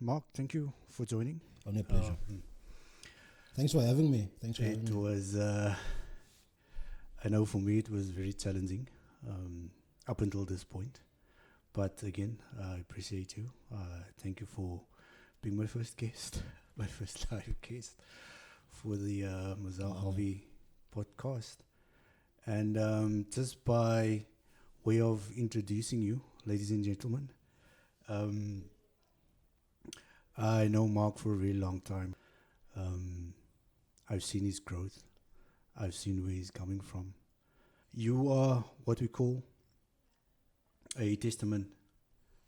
Mark, thank you for joining. Only a pleasure. Thanks for having me. It was, I know for me it was very challenging up until this point. But again, I appreciate you. Thank you for being my first guest, my first live guest for the Moezelle Harvey podcast. And just by way of introducing you, ladies and gentlemen, I know Mark for a really long time. I've seen his growth. I've seen where he's coming from. You are what we call a testament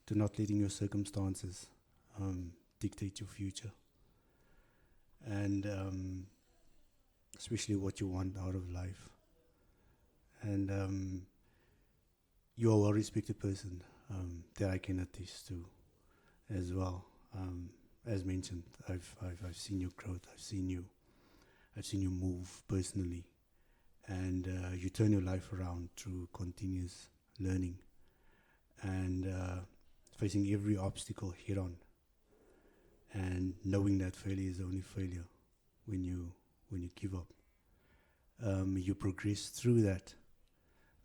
to not letting your circumstances dictate your future. And especially what you want out of life. And you're a well-respected person that I can attest to as well. As mentioned, I've seen your growth. I've seen you move personally, and you turn your life around through continuous learning and facing every obstacle head on, and knowing that failure is only failure when you give up. You progress through that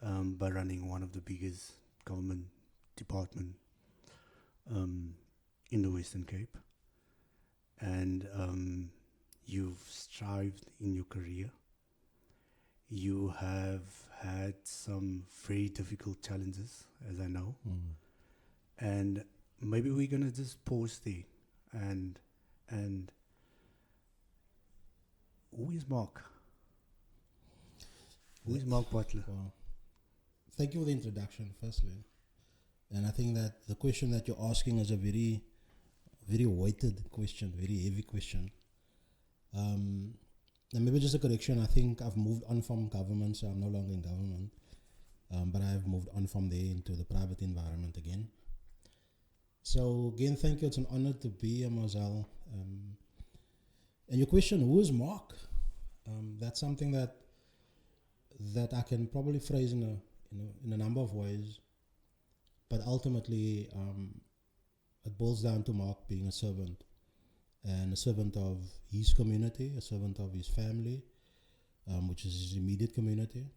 by running one of the biggest government department in the Western Cape, and you've strived in your career. You have had some very difficult challenges, as I know, and maybe we're gonna just pause there and who is Mark? Who is Mark Butler? Well, thank you for the introduction, firstly. And I think that the question that you're asking is a very, very weighted question, very heavy question. And maybe just a correction, I think I've moved on from government, so I'm no longer in government. But I have moved on from there into the private environment again. So again, thank you. It's an honor to be a Moezelle. And your question, who is Mark? That's something that I can probably phrase in a number of ways. But ultimately, it boils down to Mark being a servant, and a servant of his community, a servant of his family, which is his immediate community.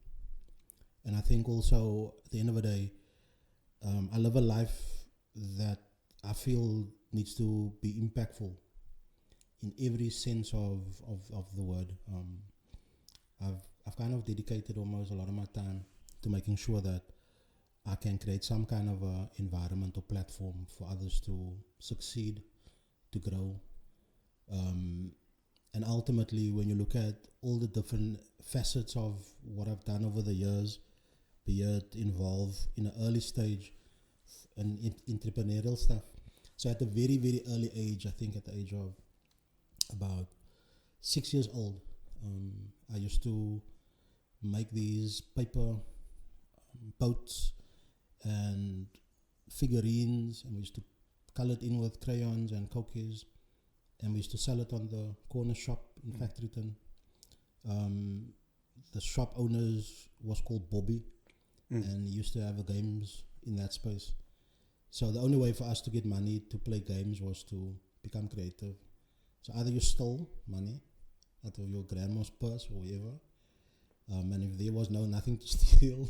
And I think also, at the end of the day, I live a life that I feel needs to be impactful in every sense of the word. I've kind of dedicated almost a lot of my time to making sure that I can create some kind of a environment or platform for others to succeed, to grow. And ultimately, when you look at all the different facets of what I've done over the years, be it involved in an early stage and entrepreneurial stuff. So at a very, very early age, I think at the age of about 6 years old, I used to make these paper boats and figurines, and we used to color it in with crayons and cokies, and we used to sell it on the corner shop in Factoryton. The shop owners was called Bobby, and he used to have games in that space. So the only way for us to get money to play games was to become creative. So either you stole money out of your grandma's purse or whatever, and if there was nothing to steal,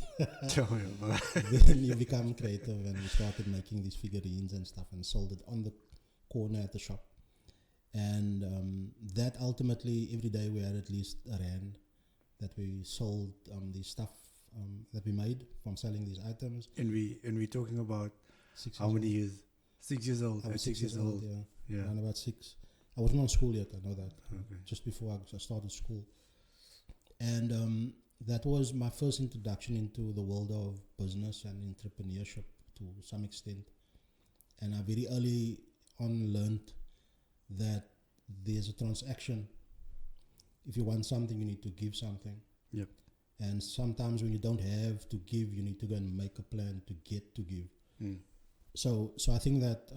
then you become creative, and we started making these figurines and stuff and sold it on the corner at the shop. And that ultimately, every day we had at least R1 that we sold the stuff that we made from selling these items. And we're talking about how many years? 6 years old. I was 6 years old, yeah. Yeah. Around about 6. I wasn't on school yet, I know that. Okay. Just before I started school. And that was my first introduction into the world of business and entrepreneurship to some extent. And I very early on learned that there's a transaction. If you want something, you need to give something. Yep. And sometimes when you don't have to give, you need to go and make a plan to get to give. So I think that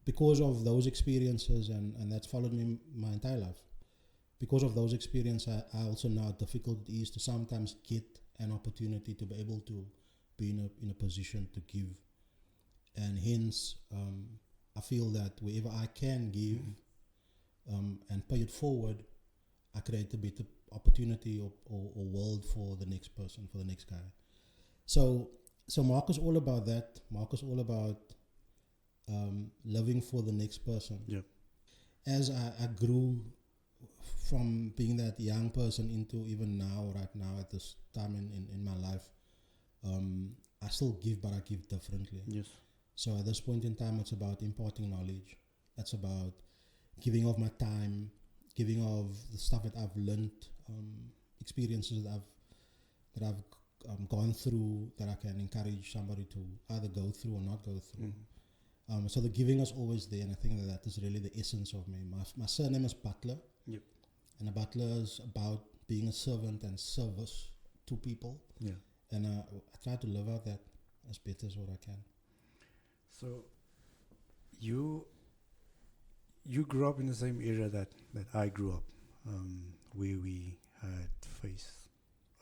because of those experiences, and that's followed me my entire life, because of those experiences, I also know how difficult it is to sometimes get an opportunity to be able to be in a position to give. And hence, I feel that wherever I can give and pay it forward, I create a better opportunity or world for the next person, for the next guy. So Mark is all about that. Mark is all about living for the next person. Yep. As I grew from being that young person into even now, right now, at this time in my life, I still give, but I give differently. Yes. So at this point in time, it's about imparting knowledge. It's about giving of my time, giving of the stuff that I've learned, experiences that I've gone through, that I can encourage somebody to either go through or not go through. So the giving is always there, and I think that is really the essence of me. My surname is Butler. Yep. And a butler is about being a servant and service to people. Yeah. And I try to live out that as best as what I can. So you grew up in the same area that I grew up, where we had faced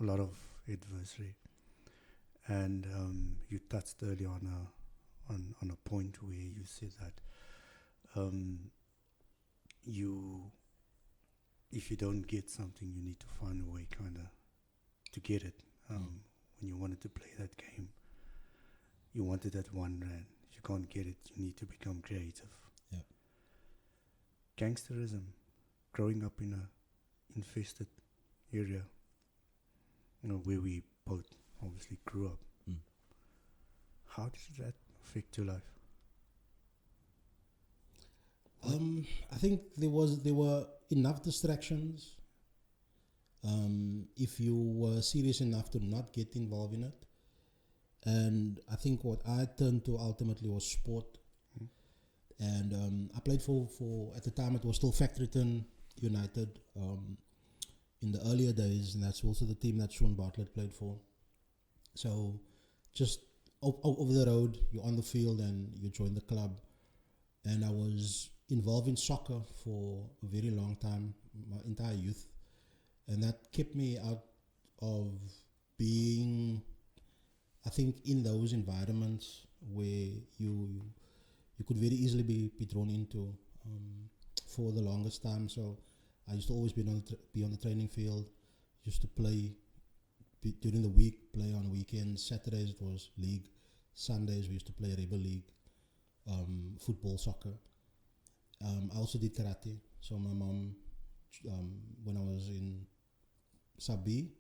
a lot of adversity, and you touched early on a point where you said that if you don't get something, you need to find a way kind of to get it. When you wanted to play that game, you wanted that $1. If you can't get it, you need to become creative. Yeah. Gangsterism, growing up in a infested area, where we both obviously grew up. How did that affect your life? I think there were enough distractions. If you were serious enough to not get involved in it, and I think what I turned to ultimately was sport. And I played for at the time it was still Factoryton United in the earlier days, and that's also the team that Sean Bartlett played for. So just over the road, you're on the field and you join the club. And I was involved in soccer for a very long time, my entire youth. And that kept me out of being, I think, in those environments where you could very easily be drawn into for the longest time. So I used to always be on the training field, used to play during the week, play on weekends. Saturdays it was league, Sundays we used to play Rebel League, football, soccer. I also did karate. So my mom, when I was in Sub B,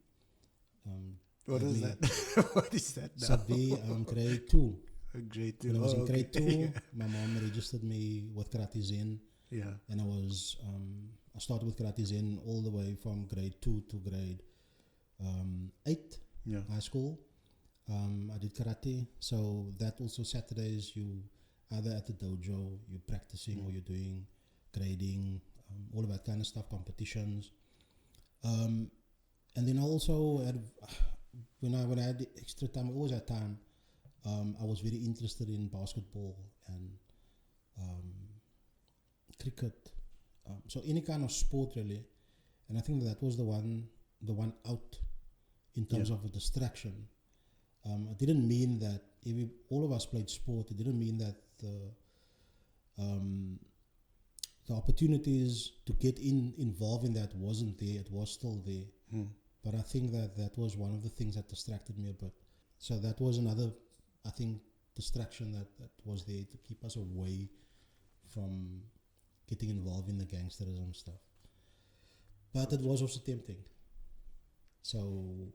what is that? What is that now? Sub B, grade 2. Grade 2. When I was in grade 2, my mom registered me with Karate Zen. Yeah. And I started with Karate Zen all the way from grade 2 to grade 8, high school. I did karate. So that also Saturdays, you either at the dojo, you're practicing or you're doing grading, all of that kind of stuff, competitions. And then also, when I had the extra time, I always had time, I was very interested in basketball and cricket. So any kind of sport really. And I think that was the one out in terms of a distraction. It didn't mean that all of us played sport. It didn't mean that the opportunities to get involved in that wasn't there. It was still there. But I think that was one of the things that distracted me a bit. So that was another, I think, distraction that was there to keep us away from getting involved in the gangsterism stuff. But it was also tempting. So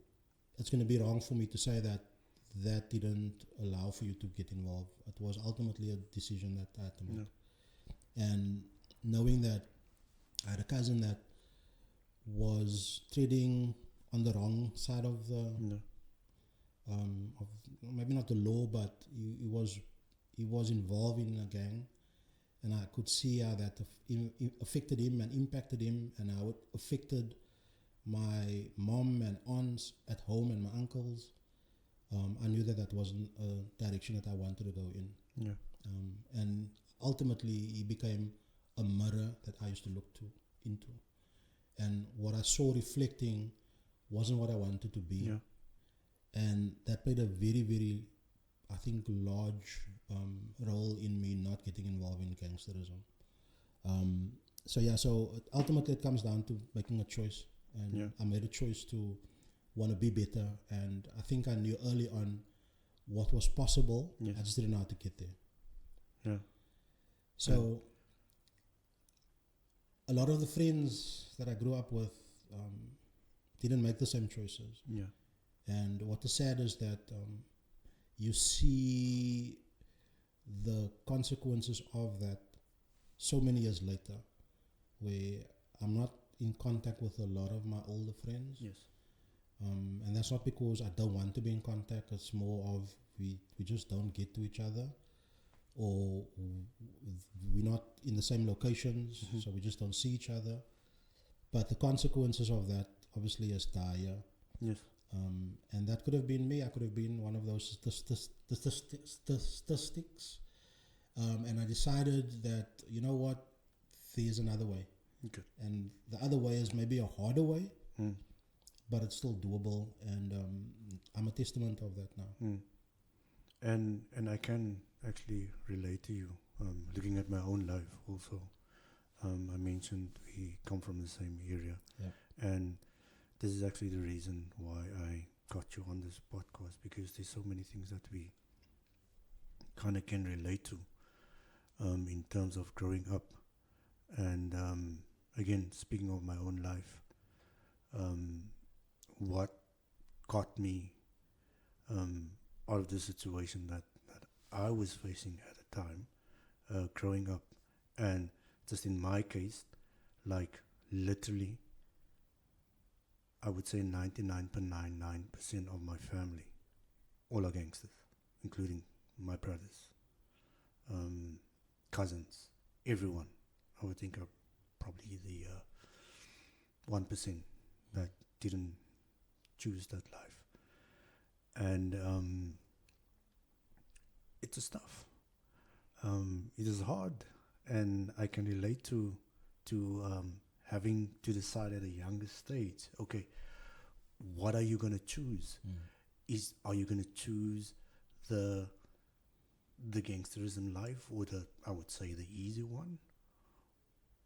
it's going to be wrong for me to say that didn't allow for you to get involved. It was ultimately a decision that I had to make. And knowing that I had a cousin that was treading on the wrong side of the, of maybe not the law, but he was involved in a gang, and I could see how that affected him and impacted him, and how it affected my mom and aunts at home and my uncles. I knew that wasn't a direction that I wanted to go in. And ultimately, he became a mirror that I used to look into. And what I saw reflecting wasn't what I wanted to be. And that played a very, very I think, large role in me not getting involved in gangsterism. So ultimately it comes down to making a choice, and Yeah. I made a choice to want to be better, and I think I knew early on what was possible. Yes. I just didn't know how to get there. Yeah. So a lot of the friends that I grew up with didn't make the same choices, Yeah. and what is sad is that you see the consequences of that so many years later, where I'm not in contact with a lot of my older friends. Yes. And that's not because I don't want to be in contact. It's more of we just don't get to each other, or we're not in the same locations, so we just don't see each other. But the consequences of that obviously is dire. Yes. And that could have been me. I could have been one of those statistics. And I decided that, you know what, there's another way. Okay. And the other way is maybe a harder way, Mm. but it's still doable. And I'm a testament of that now. Mm. And I can actually relate to you. Looking at my own life also. I mentioned we come from the same area. Yeah. And this is actually the reason why I got you on this podcast, because there's so many things that we kind of can relate to in terms of growing up. And again, speaking of my own life, what got me out of the situation that I was facing at the time, growing up, and just in my case, like literally, I would say 99.99% of my family, all are gangsters, including my brothers, cousins, everyone. I would think are probably the 1% that didn't choose that life. And it's just tough. It is hard, and I can relate to having to decide at a younger stage. Okay, what are you gonna choose? Are you gonna choose the gangsterism life, or I would say the easy one,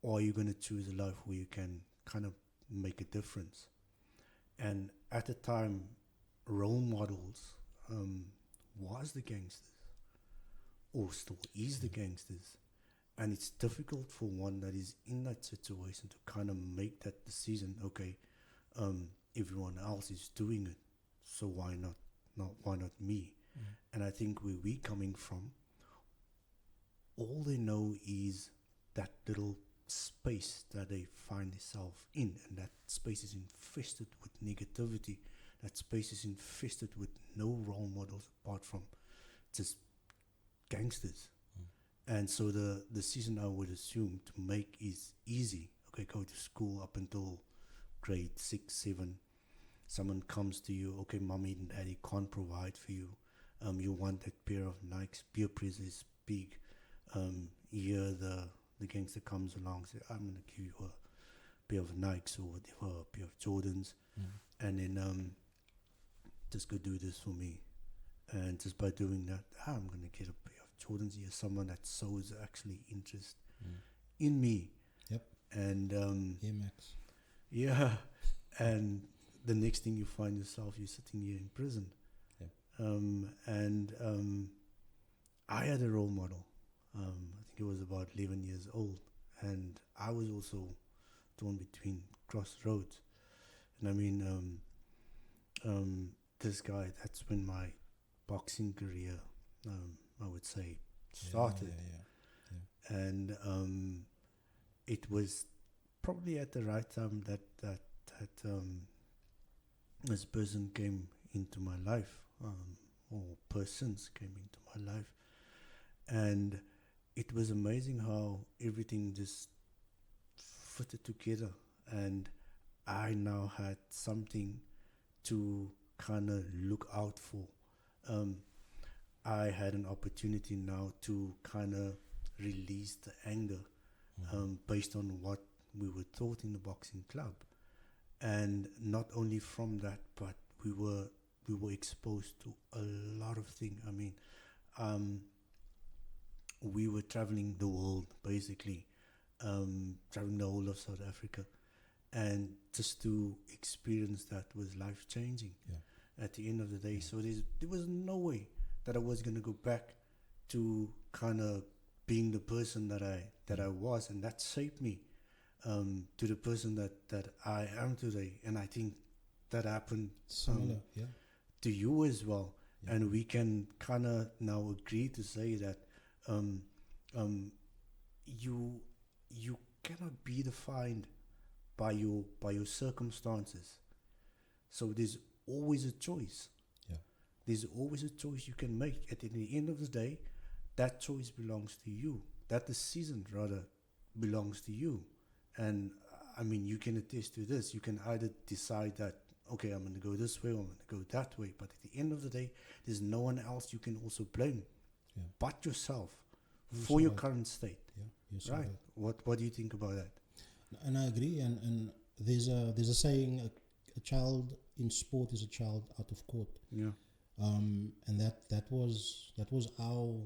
or are you gonna choose a life where you can kind of make a difference? And at the time, role models was the gangsters, or still is the gangsters. And it's difficult for one that is in that situation to kind of make that decision. Okay, everyone else is doing it, so why not me? And I think where we coming from, all they know is that little space that they find themselves in, and that space is infested with negativity. That space is infested with no role models apart from just gangsters. And so the decision I would assume to make is easy. Okay, go to school up until grade 6, 7. Someone comes to you, okay, mommy and daddy can't provide for you. You want that pair of Nikes, peer pressure is big. Here the gangster comes along, say, I'm going to give you a pair of Nikes or whatever, a pair of Jordans. And then just go do this for me. And just by doing that, I'm going to get a pair of Jordans here. Someone that shows actually interest in me. Yep. And Air Max. yeah, and the next thing you find yourself, you're sitting here in prison. Yep. And I had a role model. I think it was about 11 years old, and I was also torn between crossroads. And I mean, this guy, that's when my boxing career, I would say, started. Yeah. And it was probably at the right time that this person came into my life, or persons came into my life. And it was amazing how everything just fitted together, and I now had something to kind of look out for. I had an opportunity now to kind of release the anger based on what we were taught in the boxing club. And not only from that, but we we were exposed to a lot of things. I mean, we were traveling the world basically, traveling the whole of South Africa, and just to experience that was life changing. Yeah. At the end of the day, so there was no way that I was gonna go back to kind of being the person that I was, and that shaped me to the person that I am today. And I think that happened Similar, yeah. to you as well. Yeah. And we can kind of now agree to say that you cannot be defined by your circumstances. So there's always a choice. Yeah. There's always a choice you can make. At the end of the day, that choice belongs to you. That decision rather belongs to you. And I mean, you can attest to this. You can either decide that, okay, I'm going to go this way or I'm going to go that way. But at the end of the day, there's no one else you can also blame but yourself for your current state. Yeah, right. What do you think about that? And I agree. And there's a saying, a child in sport is a child out of court. Yeah. And that was our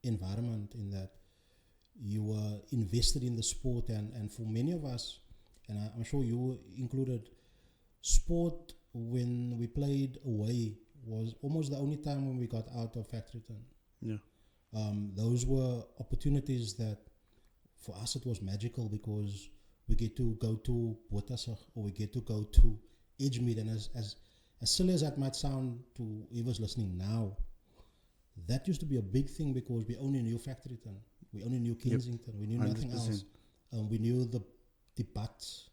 environment, in that you were invested in the sport, and for many of us, and I'm sure you included, sport when we played away was almost the only time when we got out of Factoryton. Yeah. Those were opportunities that for us it was magical, because we get to go to Botasig, or we get to go to Edgemead, and as silly as that might sound to whoever's listening now, that used to be a big thing, because we only knew Factoryton, we only knew Kensington, we knew 100%. nothing else. We knew the butts.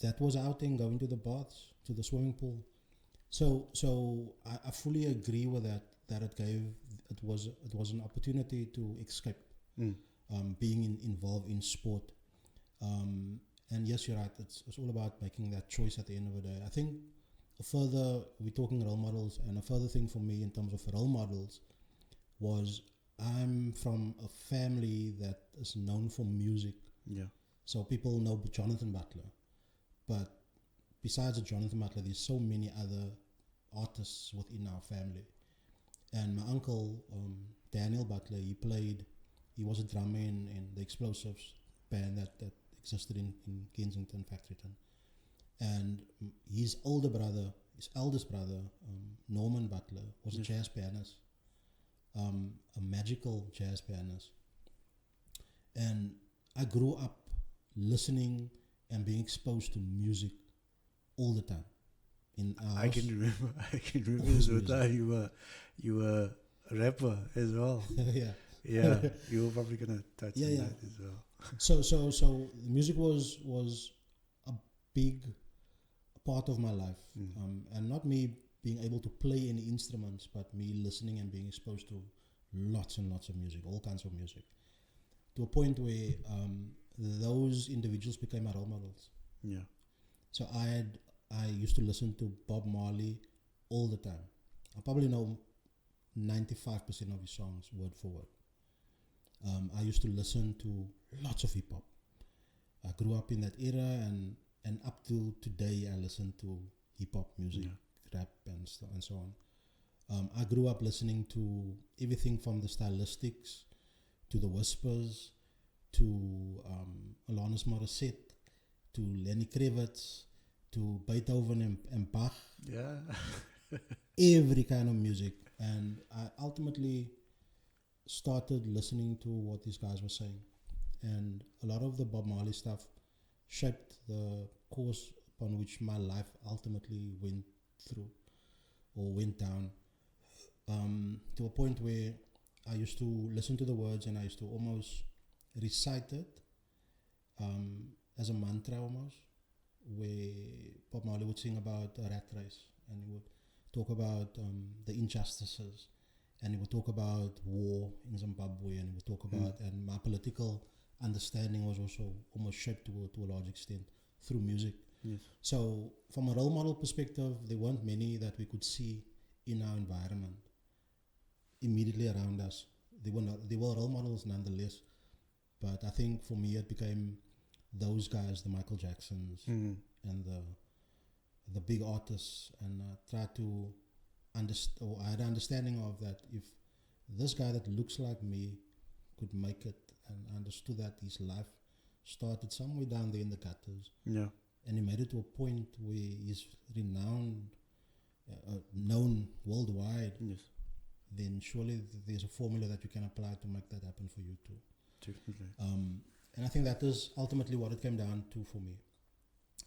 That was our thing, going to the baths, to the swimming pool. So I fully agree with that it was an opportunity to escape, being involved in sport. And yes, you're right, it's all about making that choice at the end of the day. I think we're talking role models, and a further thing for me in terms of role models was, I'm from a family that is known for music. Yeah. So people know Jonathan Butler. But besides Jonathan Butler, there's so many other artists within our family. And my uncle, Daniel Butler, he was a drummer in the Explosives band that existed in Kensington, Factoryton. And his eldest brother, Norman Butler, was a jazz pianist, a magical jazz pianist. And I grew up listening and being exposed to music all the time. In our I can remember the time you were a rapper as well. yeah. Yeah, you were probably gonna touch on that as well. So music was a big part of my life, and not me being able to play any instruments, but me listening and being exposed to lots and lots of music, all kinds of music, to a point where those individuals became my role models. Yeah. So I used to listen to Bob Marley all the time. I probably know 95% of his songs word for word. I used to listen to lots of hip hop. I grew up in that era, and up to today I listen to hip hop music, rap and so on. I grew up listening to everything from the Stylistics to the Whispers to Alanis Morissette to Lenny Kravitz to Beethoven and Bach. Yeah. Every kind of music. And I ultimately started listening to what these guys were saying. And a lot of the Bob Marley stuff shaped the course upon which my life ultimately went through or went down, to a point where I used to listen to the words and I used to almost recite it as a mantra almost, where Bob Marley would sing about a rat race, and he would talk about the injustices, and he would talk about war in Zimbabwe, and he would talk about, and my political understanding was also almost shaped to a large extent through music. Yes. So from a role model perspective, there weren't many that we could see in our environment immediately around us. They were role models nonetheless, but I think for me it became those guys, the Michael Jacksons and the big artists and try to understand, or I had an understanding of that if this guy that looks like me could make it, and I understood that his life started somewhere down there in the gutters, Yeah. and he made it to a point where he's renowned, known worldwide, Yes. then surely there's a formula that you can apply to make that happen for you too. Definitely. And I think that is ultimately what it came down to for me.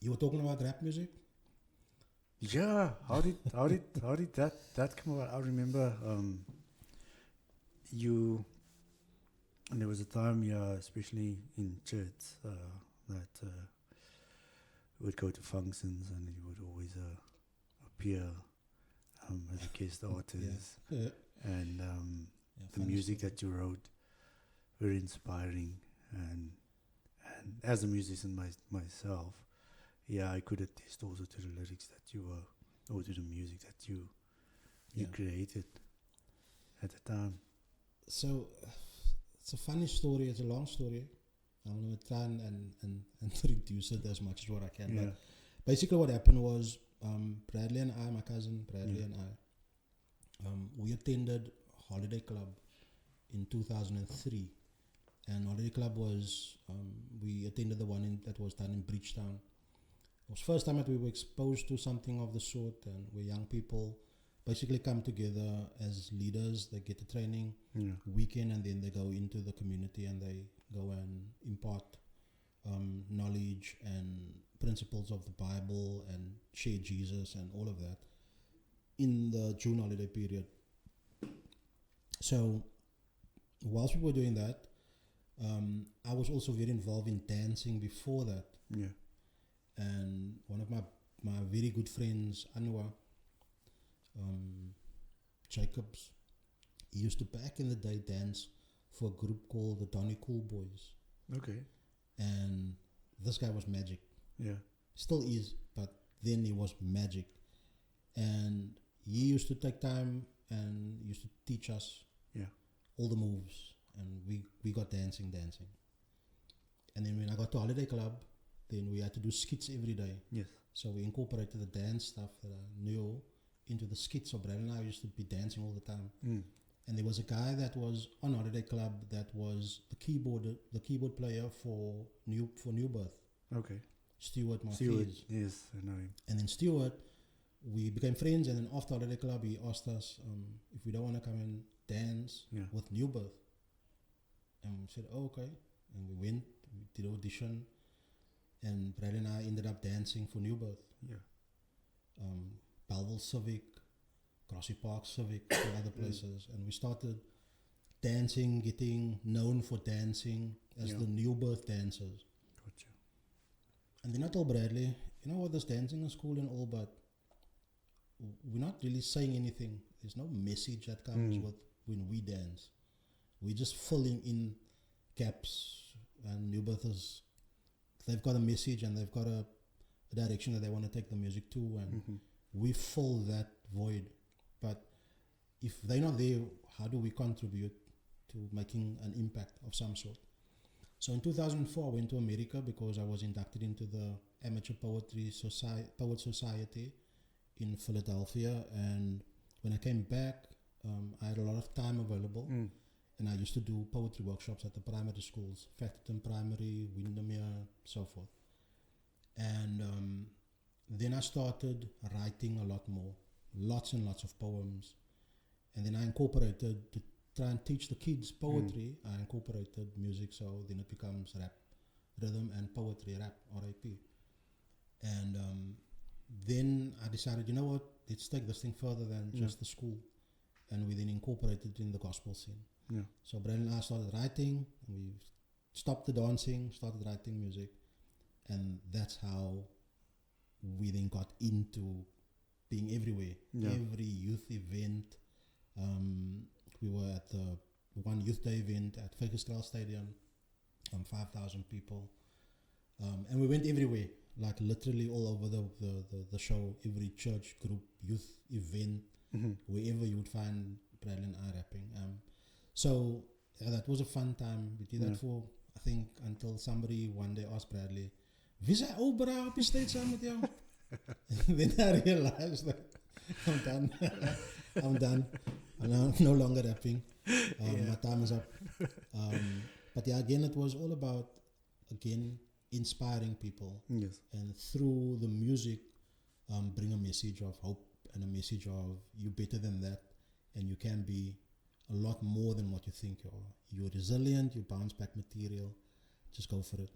You were talking about rap music? Yeah. How did that come about? I remember you. And there was a time, yeah, especially in church, that we would go to functions and you would always appear as a guest artist. Yeah. And Yeah, the funny music story. that you wrote, very inspiring. And as a musician myself, yeah, I could attest also to the lyrics that you were, or to the music that you Yeah. created at the time. So it's a funny story. It's a long story. I'm going to try and reduce it as much as what I can. Yeah. But basically what happened was Bradley and I, my cousin Bradley and I, we attended Holiday Club in 2003. And Holiday Club was, we attended the one that was done in Bridgetown. It was the first time that we were exposed to something of the sort, and where young people basically come together as leaders. They get the training weekend, and then they go into the community and they go and impart knowledge and principles of the Bible and share Jesus and all of that in the June holiday period. So whilst we were doing that, I was also very involved in dancing before that. Yeah. And one of my very good friends, Anwar Jacobs, he used to back in the day dance for a group called the Donny Cool Boys. Okay. And this guy was magic. Yeah. Still is, but then he was magic. And he used to take time and used to teach us all the moves. And we got dancing. And then when I got to Holiday Club, then we had to do skits every day. Yes. So we incorporated the dance stuff that I knew into the skits. So Brad and I used to be dancing all the time. And there was a guy that was on Holiday Club that was the keyboard player for New Birth. Okay. Stuart Marquez. Stewart. Yes, I know him. And then Stuart, we became friends. And then after Holiday Club, he asked us if we don't want to come and dance with New Birth. And we said, oh, okay. And we went, we did audition. And Brad and I ended up dancing for New Birth. Yeah. Belleville Civic, Grassy Park Civic, and other places. And we started dancing, getting known for dancing as the New Birth dancers. Gotcha. And then I told Bradley, you know what, this dancing is cool and all, but we're not really saying anything. There's no message that comes with when we dance. We're just filling in gaps. And New Birthers, they've got a message and they've got a direction that they want to take the music to, and we fill that void. But if they're not there, how do we contribute to making an impact of some sort? So in 2004, I went to America because I was inducted into the Amateur Poet Society in Philadelphia. And when I came back, I had a lot of time available. And I used to do poetry workshops at the primary schools, Fatterton Primary, Windermere, so forth. And then I started writing a lot more, lots and lots of poems. And then I incorporated, to try and teach the kids poetry, I incorporated music, so then it becomes rap, rhythm and poetry, rap, RAP. And then I decided, you know what, let's take this thing further than just the school. And we then incorporated it in the gospel scene. Yeah. So Brad and I started writing, and we stopped the dancing, started writing music, and that's how we then got into being everywhere. Every youth event. We were at the one youth day event at Fakerskraal Stadium, 5,000 people. And we went everywhere, like literally all over the show, every church group, youth event, wherever you would find Brad and I rapping. So that was a fun time. We did that for, I think, until somebody one day asked Bradley, "Wie is hy ou bra op die stage saam met jou?" Then I realized that I'm done. I'm done. I'm no longer rapping. My time is up. But yeah, again, it was all about, again, inspiring people. Yes. And through the music, bring a message of hope and a message of you better than that. And you can be a lot more than what you think you are. You're resilient, you bounce back material. Just go for it.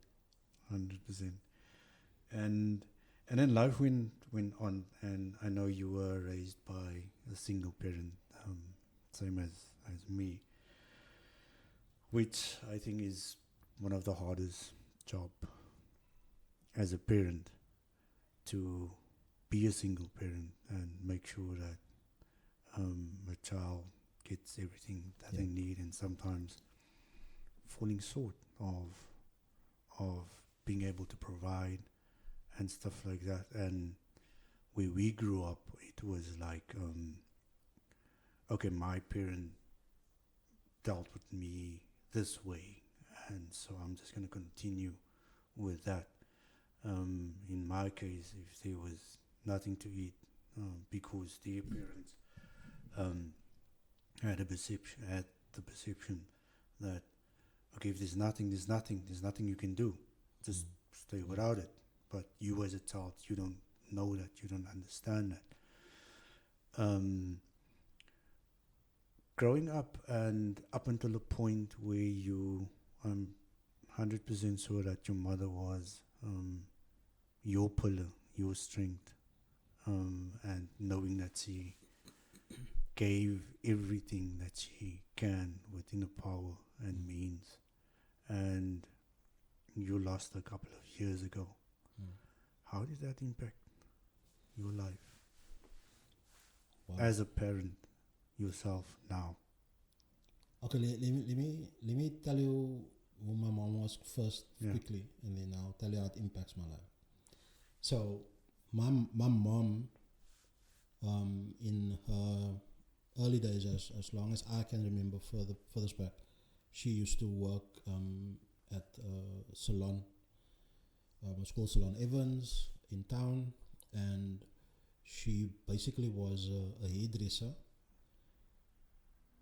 100%. And then life went on, and I know you were raised by a single parent, same as me, which I think is one of the hardest job as a parent, to be a single parent and make sure that a child gets everything that they need, and sometimes falling short of being able to provide and stuff like that. And where we grew up, it was like, okay, my parent dealt with me this way, and so I'm just going to continue with that. In my case, if there was nothing to eat, because their parents had the perception that, okay, if there's nothing you can do, just stay without it. But you as a child, you don't know that, you don't understand that. Growing up, and up until the point where I'm 100% sure that your mother was your pillar, your strength, and knowing that she gave everything that she can within her power and means, and you lost a couple of years ago. How did that impact your life as a parent yourself now? Okay, let me tell you who my mom was first, quickly, and then I'll tell you how it impacts my life. So my mom, in her early days, as long as I can remember, furthest back, she used to work at a salon. It's called Salon Evans in town, and she basically was a hairdresser,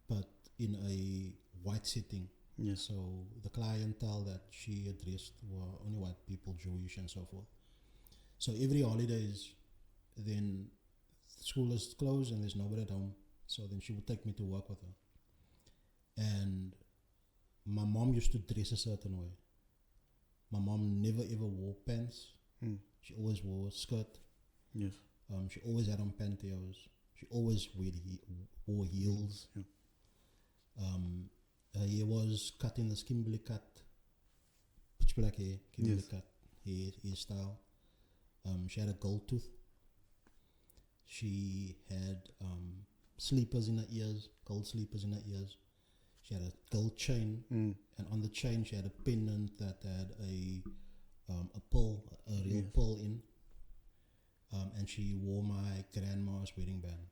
but in a white setting. Yes. So the clientele that she addressed were only white people, Jewish and so forth. So every holidays, then school is closed and there's nobody at home. So then she would take me to work with her. And my mom used to dress a certain way. My mom never ever wore pants. She always wore a skirt. Yes. She always had on pantyhose. She always wore heels. Her hair was cut in this Kimberly cut, pitch black hair, Kimberly cut hairstyle. She had a gold tooth. She had sleepers in her ears, gold sleepers in her ears. She had a gold chain, and on the chain she had a pendant that had a pearl, a real pearl in. And she wore my grandma's wedding band.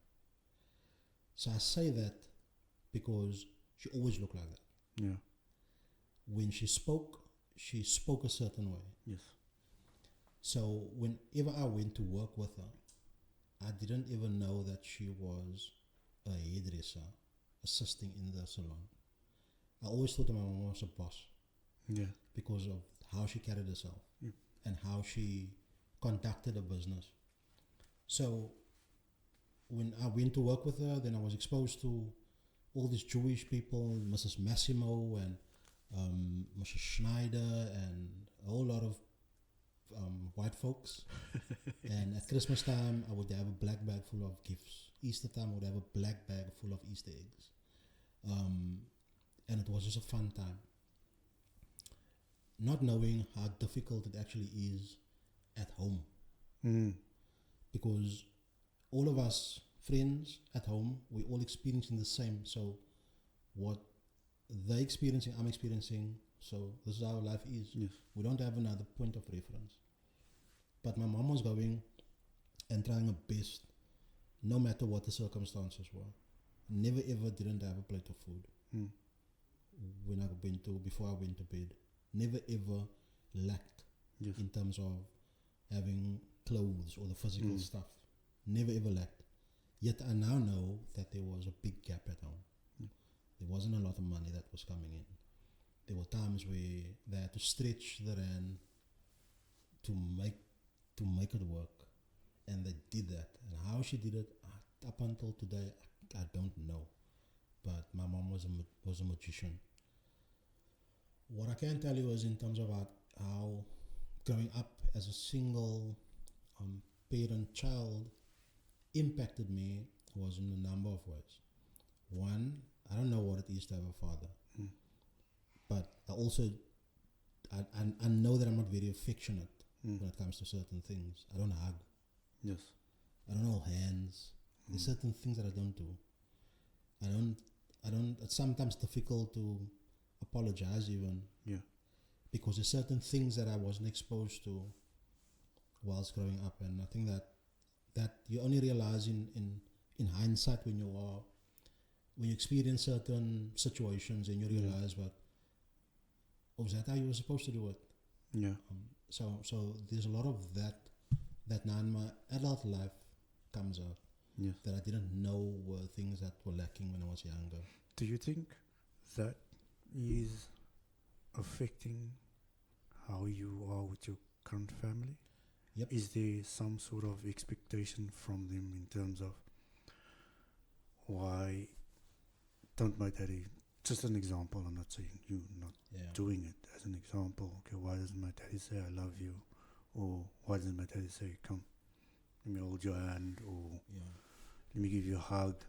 So I say that because she always looked like that. Yeah. When she spoke a certain way. Yes. So whenever I went to work with her, I didn't even know that she was a hairdresser assisting in the salon. I always thought that my mom was a boss. Yeah. Because of how she carried herself and how she conducted a business. So when I went to work with her, then I was exposed to all these Jewish people, Mrs. Massimo and Mrs. Schneider, and a whole lot of white folks. And at Christmas time, I would have a black bag full of gifts. Easter time, I would have a black bag full of Easter eggs. And it was just a fun time. Not knowing how difficult it actually is at home. Because all of us friends at home, we're all experiencing the same. So what they're experiencing, I'm experiencing. So this is how life is. Yes. We don't have another point of reference. But my mom was going and trying her best, no matter what the circumstances were. Never ever didn't have a plate of food. Before I went to bed. Never ever lacked in terms of having clothes or the physical stuff. Never ever lacked. Yet I now know that there was a big gap at home. There wasn't a lot of money that was coming in. There were times where they had to stretch the rand to make it work, and they did that. And how she did it, up until today, I don't know. But my mom was a magician. What I can tell you is in terms of how growing up as a single parent child impacted me was in a number of ways. One, I don't know what it is to have a father, but I also I know that I'm not very affectionate when it comes to certain things. I don't hug. Yes. I don't hold hands. There's certain things that I don't do. I don't. It's sometimes difficult to apologize even. Yeah. Because there's certain things that I wasn't exposed to whilst growing up, and I think that you only realize in hindsight when you experience certain situations and you realize, but was that how you were supposed to do it? Yeah. So there's a lot of that now in my adult life comes out. Yes. That I didn't know were things that were lacking when I was younger. Do you think that is affecting how you are with your current family? Yep. Is there some sort of expectation from them in terms of why don't my daddy, just an example, I'm not saying you not doing it, as an example, okay, why doesn't my daddy say I love you? Or why doesn't my daddy say, come, let me hold your hand, or let me give you a hug?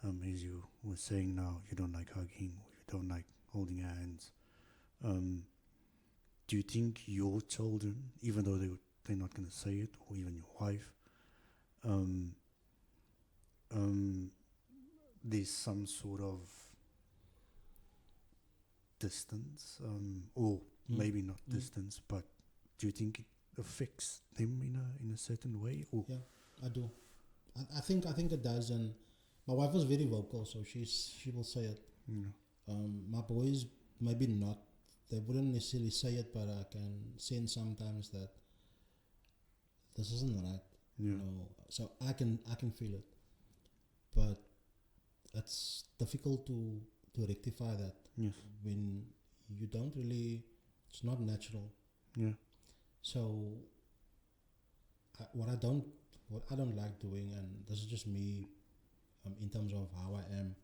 As you were saying now, you don't like hugging, or you don't like holding hands. Do you think your children, even though they're not going to say it, or even your wife, there's some sort of distance, or maybe not distance, but do you think it affects them in a certain way? Or Yeah, I do. I think it does, and my wife was very vocal, so she will say it. My boys maybe not. They wouldn't necessarily say it, but I can sense sometimes that this isn't right. Yeah. You know, so I can feel it, but it's difficult to rectify that. Yes. When you don't really, it's not natural. Yeah. So what I don't like doing, and this is just me, in terms of how I am.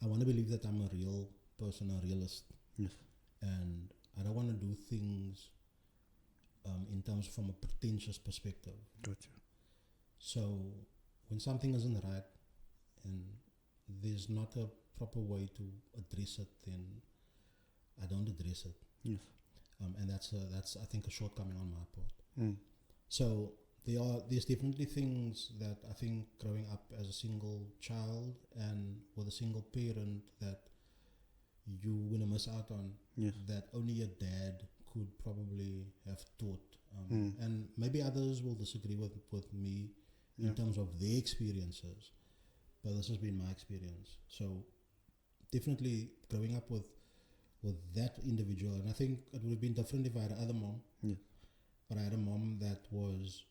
I want to believe that I'm a real person, a realist. Yes. And I don't want to do things in terms from a pretentious perspective. Gotcha. So when something isn't right and there's not a proper way to address it, then I don't address it. Yes. And that's I think a shortcoming on my part. Mm. So there's definitely things that I think growing up as a single child and with a single parent that you gonna miss out on. Yes. That only your dad could probably have taught. And maybe others will disagree with me in terms of their experiences, but this has been my experience. So definitely growing up with that individual, and I think it would have been different if I had another mom. Yeah. But I had a mom that was,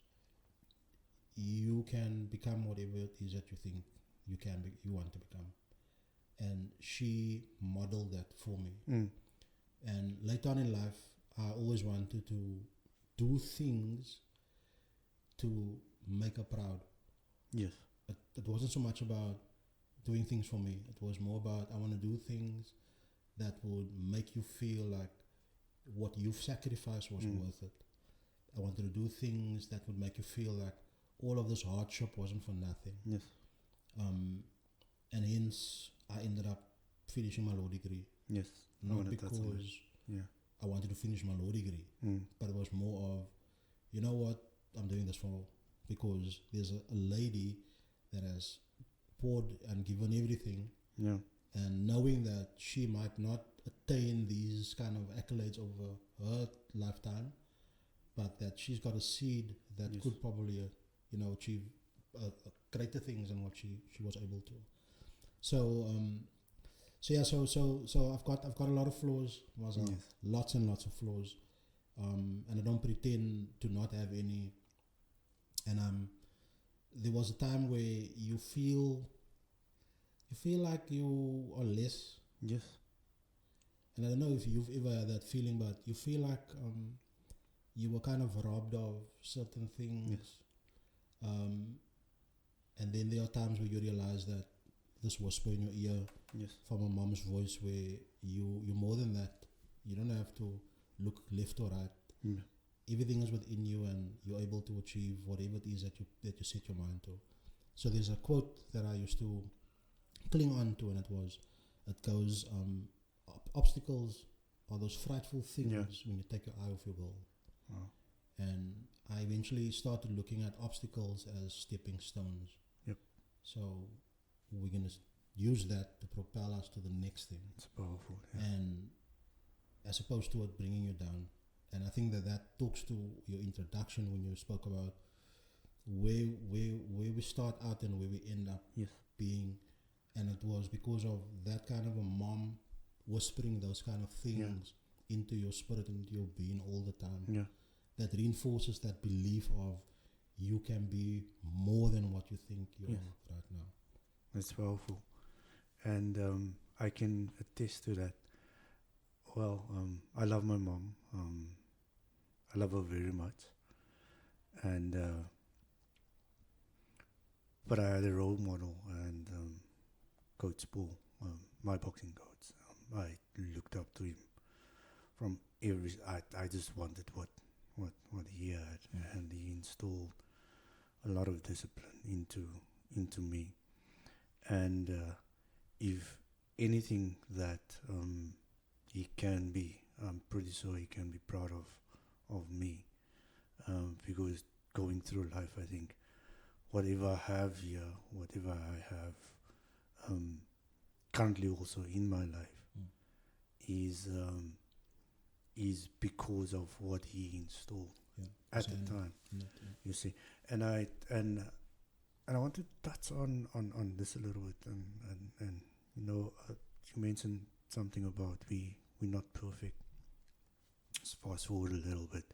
you can become whatever it is that you think you want to become. And she modeled that for me. And later on in life, I always wanted to do things to make her proud. Yes. It wasn't so much about doing things for me. It was more about, I want to do things that would make you feel like what you've sacrificed was worth it. I wanted to do things that would make you feel like all of this hardship wasn't for nothing. Yes. And hence, I ended up finishing my law degree. Yes. Not because I wanted to finish my law degree, but it was more of, you know what, I'm doing this for, because there's a lady that has poured and given everything, and knowing that she might not attain these kind of accolades over her lifetime, but that she's got a seed that could probably, achieve greater things than what she was able to. So I've got a lot of flaws, Moezelle. Lots and lots of flaws, and I don't pretend to not have any. And there was a time where you feel like you are less. Yes. And I don't know if you've ever had that feeling, but you feel like you were kind of robbed of certain things. Yes. And then there are times where you realize that this whisper in your ear Yes. from a mom's voice where you're more than that. You don't have to look left or right. Yeah. Everything is within you, and you're able to achieve whatever it is that you set your mind to. So there's a quote that I used to cling on to, and it goes, obstacles are those frightful things when you take your eye off your goal. Wow. And I eventually started looking at obstacles as stepping stones. Yep. So we're gonna use that to propel us to the next thing. It's powerful. Yeah. And as opposed to it bringing you down. And I think that talks to your introduction when you spoke about where we start out and where we end up Yes. being. And it was because of that kind of a mom whispering those kind of things into your spirit, into your being all the time. Yeah. That reinforces that belief of you can be more than what you think you are right now. That's powerful. And I can attest to that. Well, I love my mom. I love her very much. And but I had a role model, and Coach Paul, my boxing coach. I looked up to him from every. I just wanted what he had, and he installed a lot of discipline into me. And if anything that he can be, I'm pretty sure he can be proud of me, because going through life, I think whatever I have here, whatever I have currently also in my life, is because of what he installed at the time. You see, and I want to touch on this a little bit, and you know, you mentioned something about we're not perfect. Let's fast forward a little bit,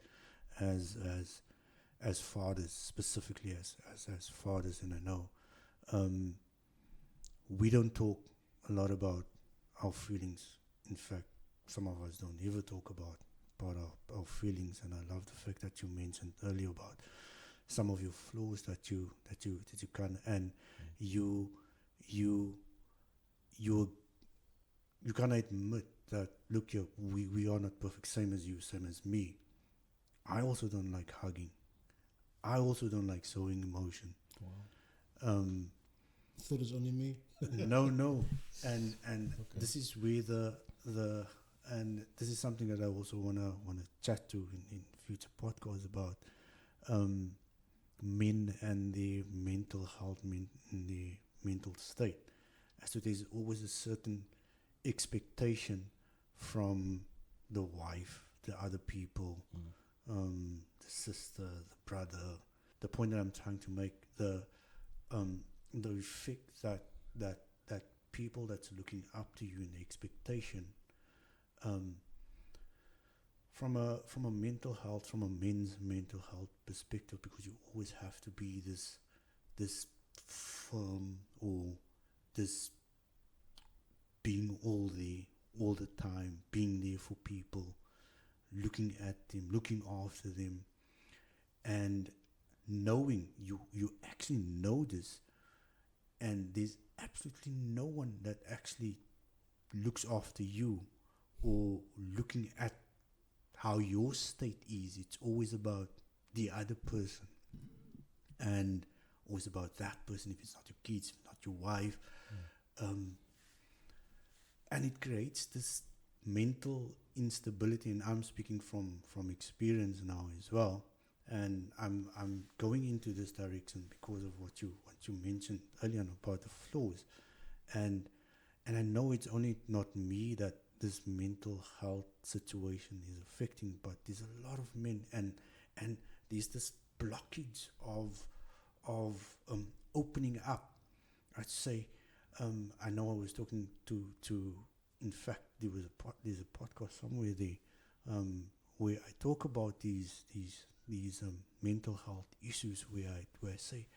as fathers, specifically as fathers, and I know we don't talk a lot about our feelings. In fact, some of us don't ever talk about our feelings, and I love the fact that you mentioned earlier about some of your flaws that you can, and you can admit that, look here, we are not perfect, same as you, same as me. I also don't like hugging. I also don't like showing emotion. Wow. Thought it's only me. No, and okay. This is where the and this is something that I also wanna chat to in future podcasts about men and their mental health, in the mental state. As so there's always a certain expectation from the wife, the other people, the sister, the brother. The point that I'm trying to make, the effect that people that's looking up to you, and the expectation from a mental health, from a men's mental health perspective, because you always have to be this firm, or this being all the time, being there for people, looking at them, looking after them, and knowing you actually know this, and there's absolutely no one that actually looks after you or looking at how your state is. It's always about the other person, and always about that person, if it's not your kids, if not your wife. And it creates this mental instability, and I'm speaking from experience now as well. And I'm going into this direction because of what you mentioned earlier on about the flaws, and I know it's only not me that this mental health situation is affecting, but there's a lot of men, and there's this blockage of opening up. I'd say, I know I was talking to in fact there's a podcast somewhere there where I talk about these these mental health issues where I say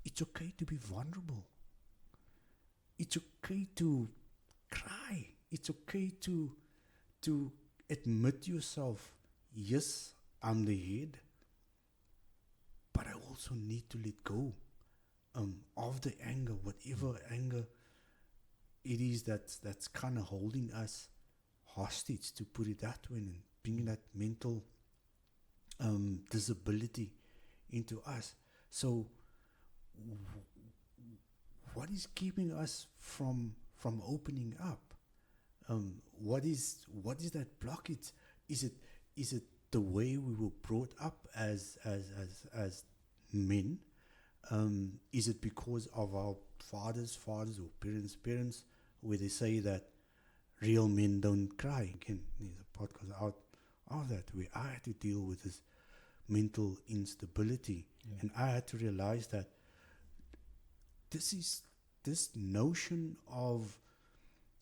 it's okay to be vulnerable. It's okay to cry. It's okay to admit yourself, yes, I'm the head, but I also need to let go of the anger, whatever anger it is that's kind of holding us hostage, to put it that way, and bringing that mental disability into us. So what is keeping us from opening up? What is that blockage? Is it the way we were brought up as men? Is it because of our fathers or parents, where they say that real men don't cry? Again, there's a podcast out of that where I had to deal with this mental instability, and I had to realize that this notion of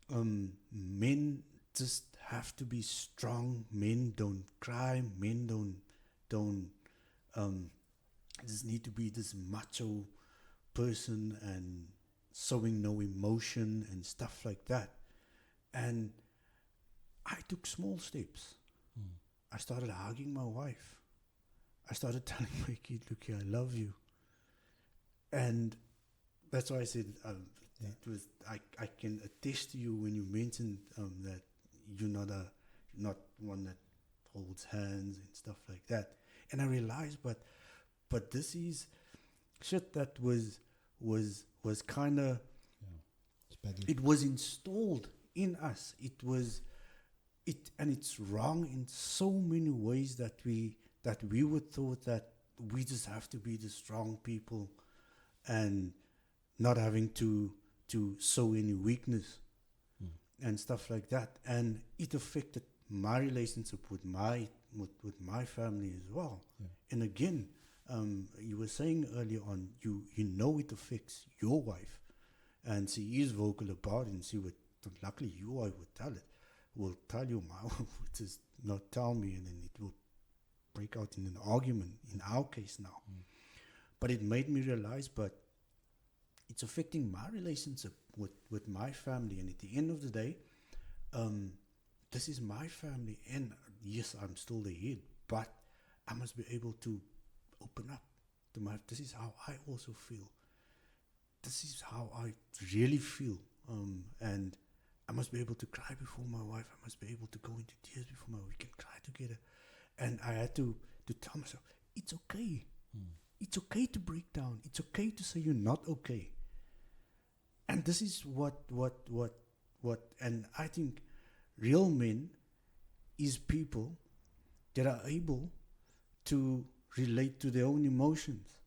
men just have to be strong, men don't cry, men don't just need to be this macho person and showing no emotion and stuff like that. And I took small steps. I started hugging my wife. I started telling my kid, look here, I love you. And that's why I said it was. I can attest to you when you mentioned that you're not one that holds hands and stuff like that. And I realized, but this is shit that was kind of it was installed in us. And it's wrong in so many ways that we would thought that we just have to be the strong people and not having to show any weakness and stuff like that. And it affected my relationship with my family as well. And again, you were saying earlier on, you know it affects your wife, and she is vocal about it, and she would, luckily your wife would tell it, will tell you, my wife would just not tell me, and then it will break out in an argument in our case now. But it made me realize, but it's affecting my relationship with my family, and at the end of the day, this is my family, and yes, I'm still the head, but I must be able to open up to this is how I also feel. This is how I really feel. And I must be able to cry before my wife. I must be able to go into tears before my wife. We can cry together. And I had to tell myself, it's okay. It's okay to break down. It's okay to say you're not okay. And this is what, and I think real men is people that are able to relate to their own emotions.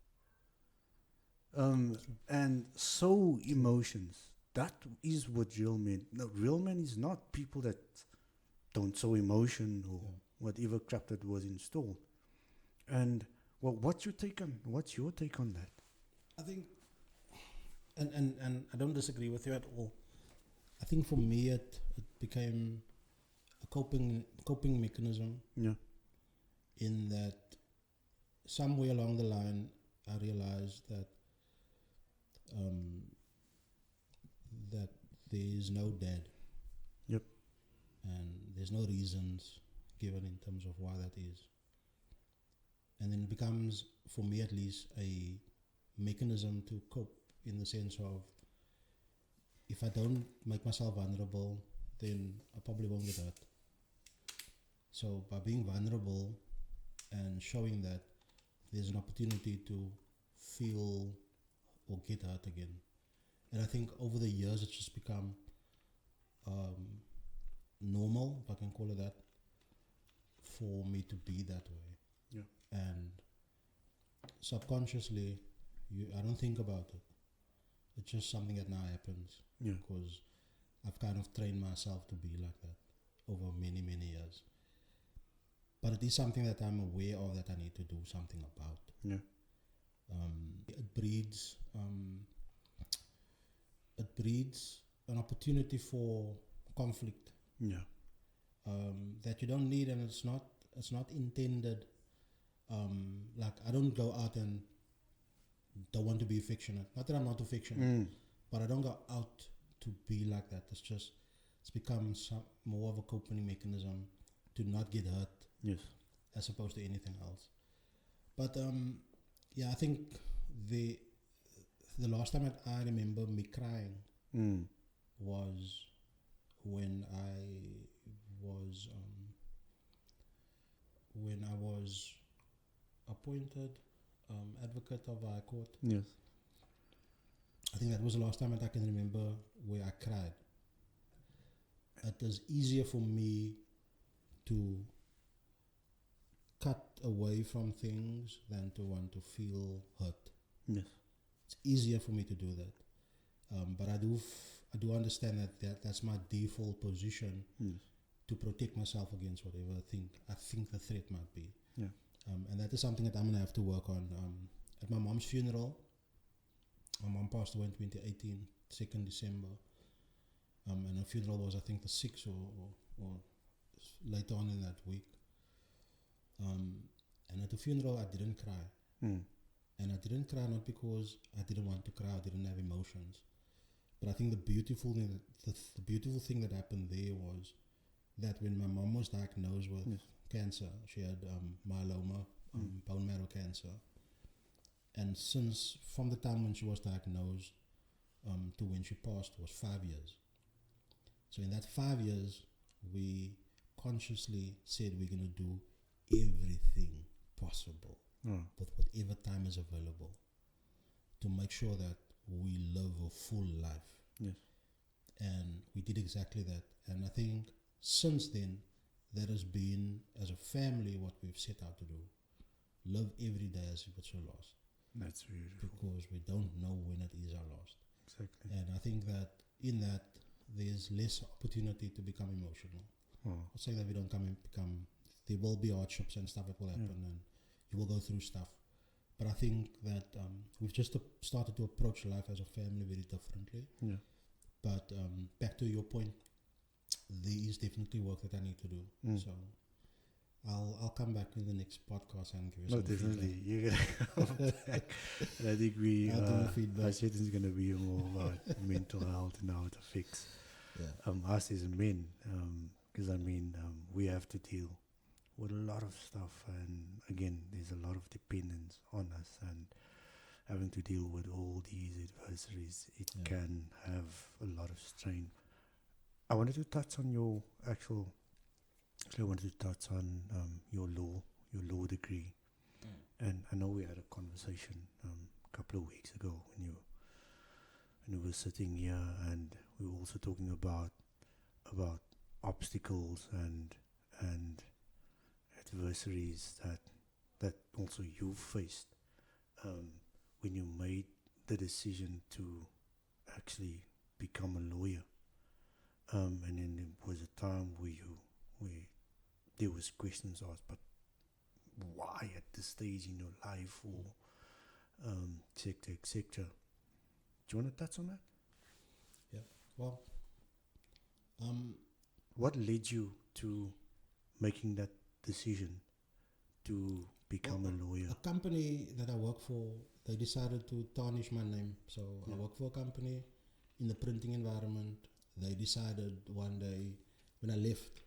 And so emotions, that is what real men, no, real men is not people that don't show emotion or whatever crap that was installed. And what's your take on that? I think, and I don't disagree with you at all. I think for me it became a coping mechanism. Yeah. In that somewhere along the line I realized that that there is no dad. Yep. And there's no reasons given in terms of why that is. And then it becomes, for me at least, a mechanism to cope, in the sense of, if I don't make myself vulnerable, then I probably won't get hurt. So by being vulnerable and showing that there's an opportunity to feel or get hurt again. And I think over the years it's just become normal, if I can call it that, for me to be that way. Yeah. And subconsciously, I don't think about it. It's just something that now happens. Yeah. Because I've kind of trained myself to be like that over many, many years. But it is something that I'm aware of, that I need to do something about. Yeah. It breeds an opportunity for conflict. Yeah. That you don't need, and it's not intended like I don't go out and don't want to be affectionate. Not that I'm not affectionate, but I don't go out to be like that. It's become more of a coping mechanism to not get hurt. Yes. As opposed to anything else. But yeah, I think the last time that I remember me crying was when I was appointed advocate of the High Court. Yes. I think that was the last time that I can remember where I cried. It is easier for me to cut away from things than to want to feel hurt. Yes. It's easier for me to do that. But I do understand that's my default position to protect myself against whatever I think the threat might be. Yeah. And that is something that I'm going to have to work on. At my mom's funeral, my mom passed away in 2018, 2nd December. And her funeral was, I think, the 6th or later on in that week. And at the funeral, I didn't cry. And I didn't cry not because I didn't want to cry, I didn't have emotions. But I think the beautiful thing that happened there was that when my mom was diagnosed with cancer, she had myeloma, bone marrow cancer. And since from the time when she was diagnosed to when she passed was 5 years. So in that 5 years, we consciously said we're going to do everything possible with whatever time is available to make sure that we live a full life. Yes. And we did exactly that. And I think since then, that has been, as a family, what we've set out to do. Live every day as if it's your last. That's beautiful. Because we don't know when it is our last. Exactly. And I think that in that, there's less opportunity to become emotional. I'll say that we don't become, there will be hardships and stuff that will happen and you will go through stuff. But I think that we've just started to approach life as a family very differently. Yeah. But back to your point, there is definitely work that I need to do. So I'll come back in the next podcast and give you some definitely. feedback. You're gonna come back. And I think I said it's gonna be more about mental health and how it affects us as men. Because we have to deal with a lot of stuff, and again, there's a lot of dependence on us, and having to deal with all these adversaries, it can have a lot of strain. I wanted to touch on your your law degree, and I know we had a conversation a couple of weeks ago when you were sitting here, and we were also talking about obstacles and adversaries that also you faced when you made the decision to actually become a lawyer. And then there was a time where there was questions asked, but why at this stage in your life, or etc. Do you want to touch on that? Yeah. Well, what led you to making that decision to become a lawyer? A company that I work for, they decided to tarnish my name. So I work for a company in the printing environment. They decided one day when I left,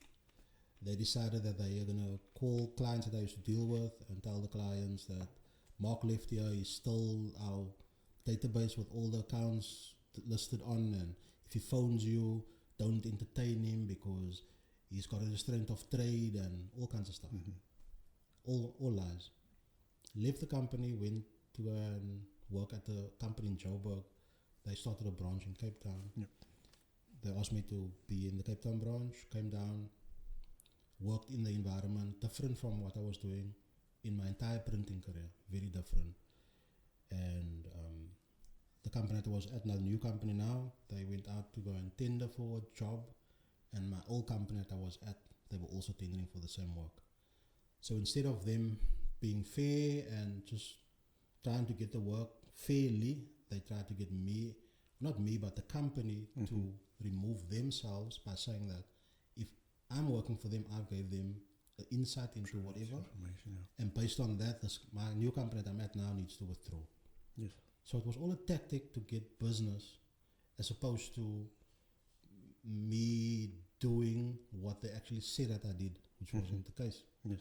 they decided that they are going to call clients that I used to deal with and tell the clients that Mark left here, he stole our database with all the accounts listed on, and if he phones you, don't entertain him because he's got a restraint of trade and all kinds of stuff. All lies. Left the company, went to work at a company in Joburg. They started a branch in Cape Town. Yep. They asked me to be in the Cape Town branch, came down, worked in the environment, different from what I was doing in my entire printing career, very different. And the company that I was at, now new company now, they went out to go and tender for a job, and my old company that I was at, they were also tendering for the same work. So instead of them being fair and just trying to get the work fairly, they tried to get me, not me, but the company to remove themselves by saying that if I'm working for them, I gave them insight into whatever. Information, yeah. And based on that, my new company that I'm at now needs to withdraw. Yes. So it was all a tactic to get business, as opposed to me doing what they actually said that I did, which wasn't the case. Yes.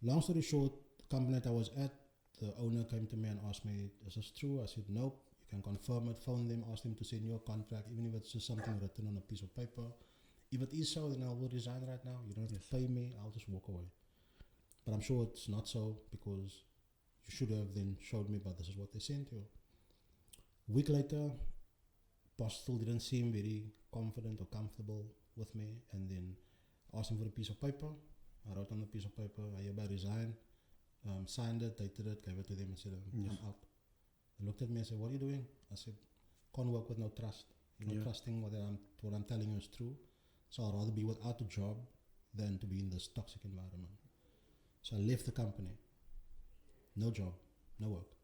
Long story short, the company that I was at, the owner came to me and asked me, is this true? I said, nope. You can confirm it, phone them, ask them to send you a contract, even if it's just something written on a piece of paper. If it is so, then I will resign right now. You don't have to pay me, I'll just walk away. But I'm sure it's not so, because you should have then showed me, but this is what they sent you. A week later, boss still didn't seem very confident or comfortable with me, and then asked him for a piece of paper. I wrote on the piece of paper, I hereby resign, signed it, dated it, gave it to them and said, I'm out. They looked at me and said, what are you doing? I said, can't work with no trust. You're not trusting what I'm telling you is true. So I'd rather be without a job than to be in this toxic environment. So I left the company. No job, no work.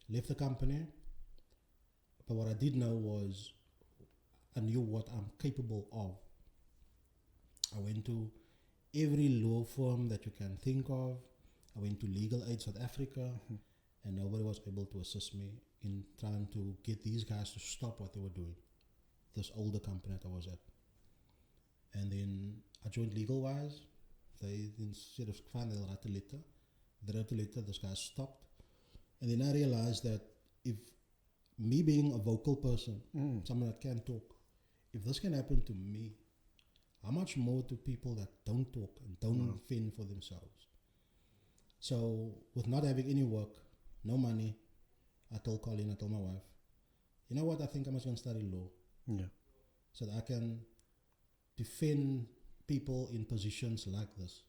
Left the company, but what I did know was I knew what I'm capable of. I went to every law firm that you can think of. I went to Legal Aid South Africa, and nobody was able to assist me in trying to get these guys to stop what they were doing. This older company that I was at. And then I joined Legal Wise. They, instead of fine, they'll write a letter. They wrote a letter, this guy stopped. And then I realized that if me being a vocal person, someone that can talk, if this can happen to me, how much more to people that don't talk and don't fend for themselves? So with not having any work, no money, I told Colleen, I told my wife, you know what, I think I'm just going to study law. Yeah. So that I can defend people in positions like this.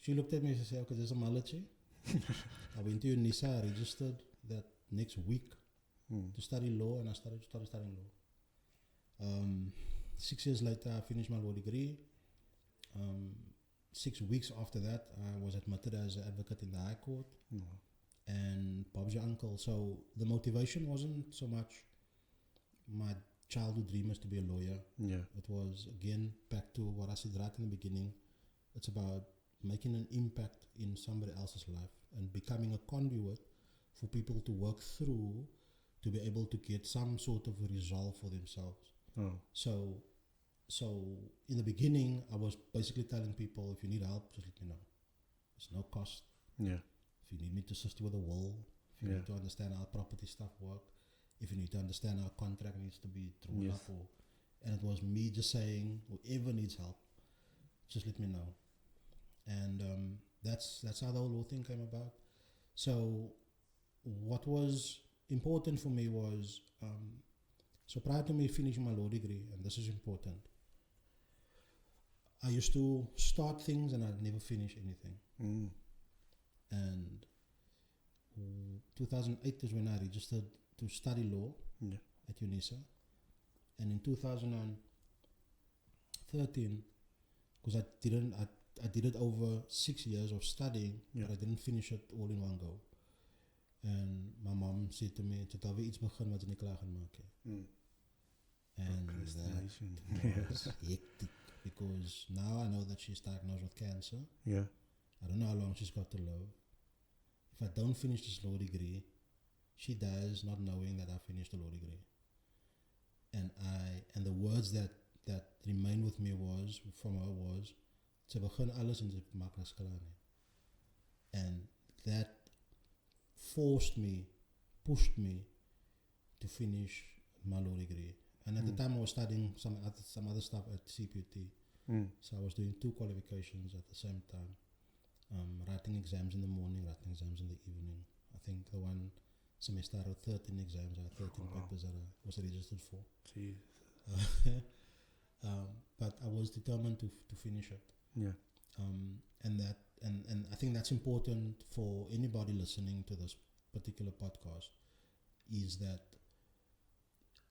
She looked at me and she said, okay, there's a malady. I went to NISA, I registered that next week to study law, and I started studying law. 6 years later, I finished my law degree. 6 weeks after that, I was admitted as an advocate in the High Court. And Bob's your uncle. So the motivation wasn't so much my childhood dream is to be a lawyer. Yeah. It was, again, back to what I said right in the beginning. It's about making an impact in somebody else's life and becoming a conduit for people to work through to be able to get some sort of resolve for themselves. So in the beginning, I was basically telling people, if you need help, just let me know. There's no cost. Yeah. If you need me to assist you with a will, if you need to understand how property stuff work, if you need to understand how a contract needs to be drawn up, and it was me just saying, whoever needs help, just let me know. And that's how the whole thing came about. So what was important for me was, so prior to me finishing my law degree, and this is important, I used to start things and I'd never finish anything. And 2008 is when I registered to study law at UNISA. And in 2013, because I did it over 6 years of studying, but I didn't finish it all in one go. And my mom said to me, "Tot alweer iets begin wat jy nie klaar gaan maak nie." And that was hectic, because now I know that she's diagnosed with cancer. Yeah. I don't know how long she's got to live. If I don't finish this law degree, she dies not knowing that I finished the law degree. And the words that remained with me from her was, "Sy begin alles en sy maak niks klaar nie." And that pushed me to finish my law degree. And at the time I was studying some other stuff at CPUT. So I was doing 2 qualifications at the same time. Writing exams in the morning, writing exams in the evening. I think the one semester I wrote 13 exams, I had 13 papers that I was registered for. But I was determined to finish it. Yeah. And I think that's important for anybody listening to this particular podcast, is that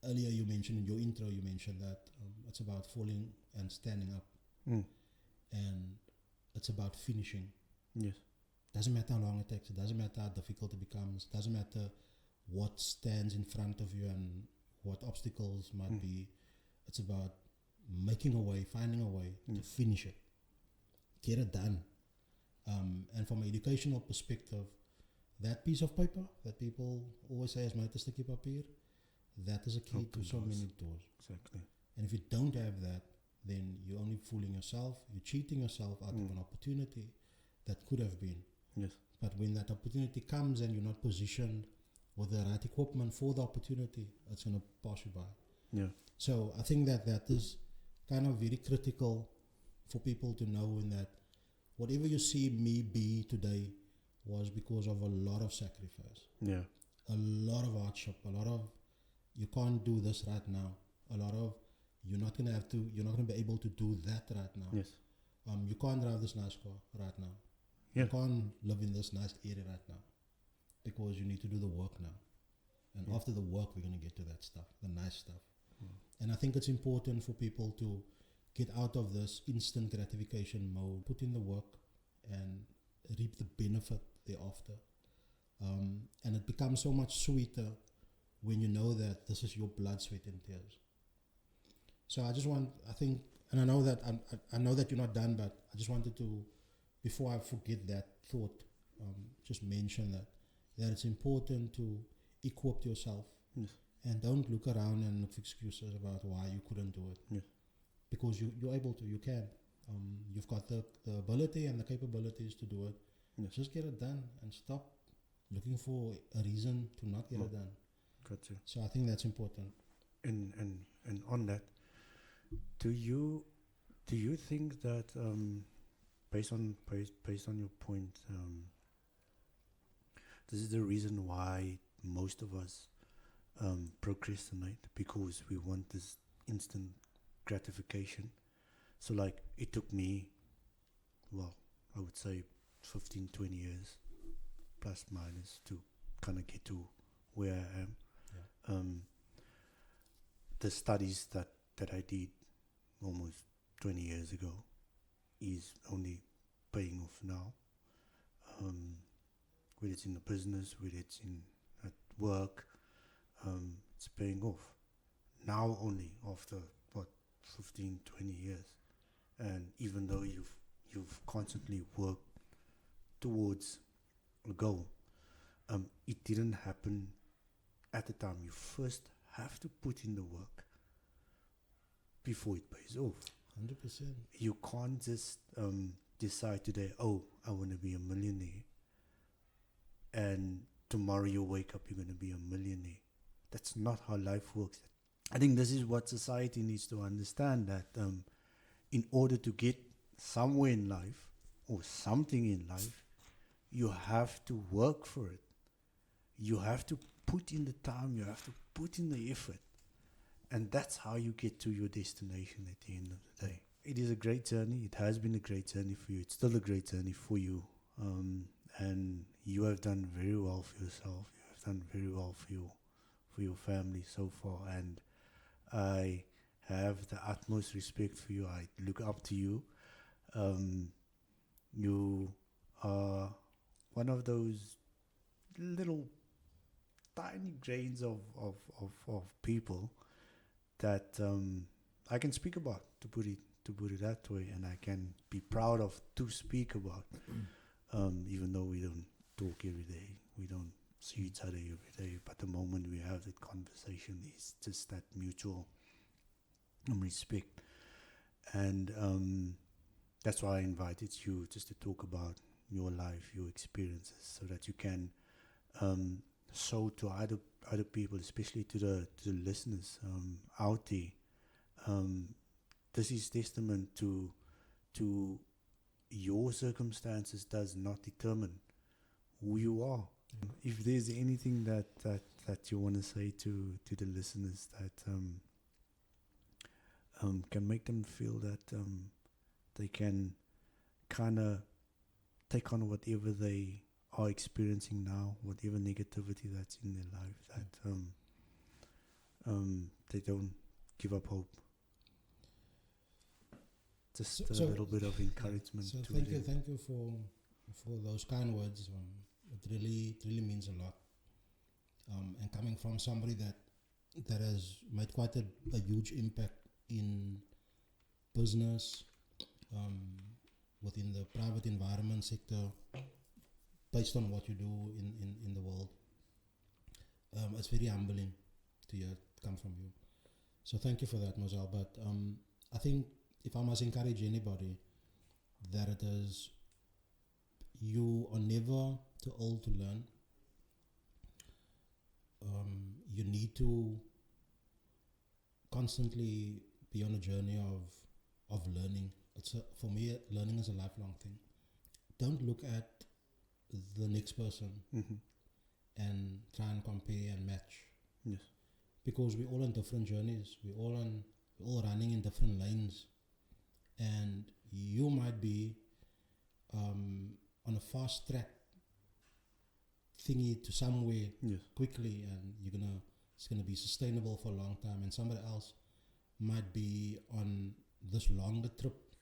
earlier you mentioned in your intro, you mentioned that it's about falling and standing up. And it's about finishing. Yes. Doesn't matter how long it takes, it doesn't matter how difficult it becomes, doesn't matter what stands in front of you and what obstacles might be. It's about making a way, finding a way to finish it, get it done. And from an educational perspective, that piece of paper that people always say is my stukkie papier, that is a key to so many doors. Exactly. And if you don't have that, then you're only fooling yourself, you're cheating yourself out of an opportunity that could have been. Yes. But when that opportunity comes and you're not positioned with the right equipment for the opportunity, it's going to pass you by. Yeah. So I think that is kind of very critical for people to know, in that whatever you see me be today was because of a lot of sacrifice, Yeah. a lot of hardship, a lot of you can't do this right now, a lot of you're not going to be able to do that right now. Yes. You can't drive this nice car right now. Yeah. You can't live in this nice area right now because you need to do the work now. And after the work, we're going to get to that stuff, the nice stuff. And I think it's important for people to get out of this instant gratification mode, put in the work and reap the benefit thereafter. And it becomes so much sweeter when you know that this is your blood, sweat and tears. So I know that you're not done, but I just wanted to, before I forget that thought, just mention that it's important to equip yourself. Yes. And don't look around and look for excuses about why you couldn't do it. Yes. Because you're able to, you can. You've got the ability and the capabilities to do it. Yes. Just get it done and stop looking for a reason to not get it done. Gotcha. So I think that's important. And on that, do you think that based on your point, this is the reason why most of us procrastinate, because we want this instant gratification. So like it took me, well, I would say 15, 20 years plus minus to kind of get to where I am. Yeah. The studies that I did almost 20 years ago is only paying off now. Whether it's in the business, whether it's in at work, it's paying off now only after 15, 20 years. And even though you've constantly worked towards a goal, it didn't happen at the time. You first have to put in the work before it pays off. 100%. You can't just decide today, oh, I want to be a millionaire, and tomorrow you wake up, you're going to be a millionaire. That's not how life works. I think this is what society needs to understand, that in order to get somewhere in life or something in life, you have to work for it. You have to put in the time, you have to put in the effort. And that's how you get to your destination at the end of the day. It is a great journey. It has been a great journey for you. It's still a great journey for you. And you have done very well for yourself. You have done very well for your family so far. And I have the utmost respect for you. I look up to you. You are one of those little tiny grains of people that I can speak about, to put it that way, and I can be proud of to speak about. Even though we don't talk every day, we don't see each other every day, but the moment we have that conversation, is just that mutual respect. And that's why I invited you, just to talk about your life, your experiences, so that you can show to other people, especially to the listeners out there. This is testament to your circumstances does not determine who you are. If there's anything that you want to say to the listeners that can make them feel that they can kind of take on whatever they are experiencing now, whatever negativity that's in their life, that they don't give up hope. Just a little bit of encouragement. So to thank them. you for those kind words. It really means a lot. And coming from somebody that has made quite a huge impact in business, within the private environment sector, based on what you do in the world. It's very humbling to hear it come from you. So thank you for that, Moezelle. But I think if I must encourage anybody, that it is, you are never too old to learn. You need to constantly be on a journey of learning. For me, learning is a lifelong thing. Don't look at the next person and try and compare and match. Yes. Because we're all on different journeys. We're all running in different lanes, and you might be on a fast track thingy to somewhere quickly, and it's gonna be sustainable for a long time. And somebody else might be on this longer trip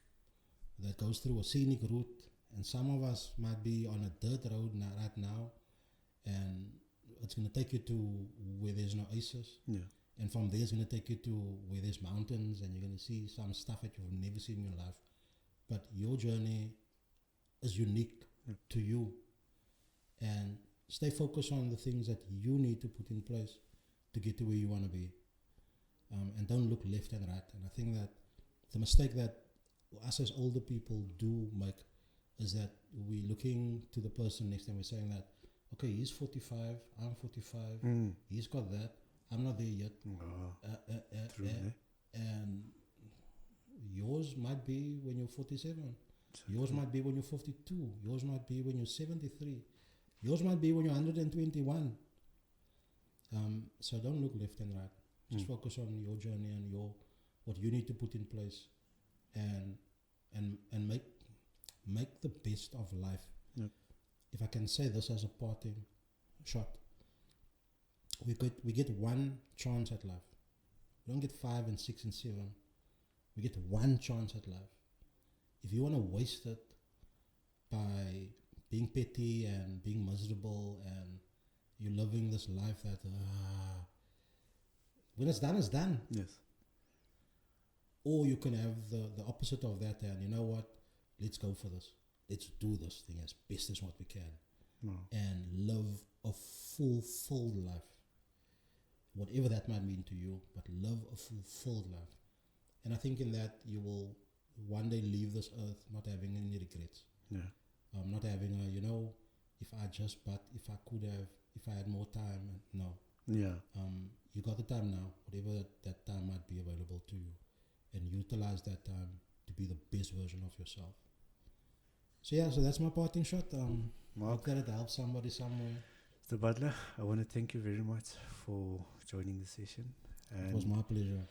that goes through a scenic route, and some of us might be on a dirt road right now, and it's going to take you to where there's no ISIS. Yeah. And from there, it's going to take you to where there's mountains, and you're going to see some stuff that you've never seen in your life. But your journey is unique to you. And stay focused on the things that you need to put in place to get to where you want to be. And don't look left and right. And I think that the mistake that us as older people do make is that we're looking to the person next and we're saying that, okay, he's 45, I'm 45, he's got that, I'm not there yet. True, and yours might be when you're 47, yours might be when you're 52, yours might be when you're 73, yours might be when you're 121. So don't look left and right. Just focus on your journey and what you need to put in place, and make the best of life. Yep. If I can say this as a parting shot, we get one chance at life. We don't get 5 and 6 and 7. We get one chance at life. If you want to waste it by being petty and being miserable and you're living this life that when it's done, it's done. Yes. Or you can have the opposite of that, and you know what? Let's go for this. Let's do this thing as best as what we can. And live a fulfilled life. Whatever that might mean to you, but live a fulfilled life. And I think in that you will one day leave this earth not having any regrets. Yeah. Not having if I had more time. No. Yeah. You got the time now, whatever that time might be available to you, and utilize that time to be the best version of yourself. So that's my parting shot. Hope that it helps somebody somewhere. Mr. Butler, I want to thank you very much for joining the session. And it was my pleasure.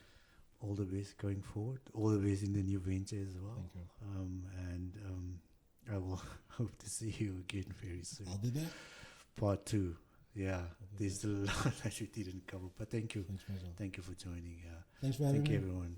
All the best going forward. All the best in the new venture as well. Thank you. I will hope to see you again very soon. I'll be back. Part 2. Yeah, there's a lot that we didn't cover, but thank you. Thanks, Moezelle. Thank you for joining. Thanks for having me. Thank you, everyone.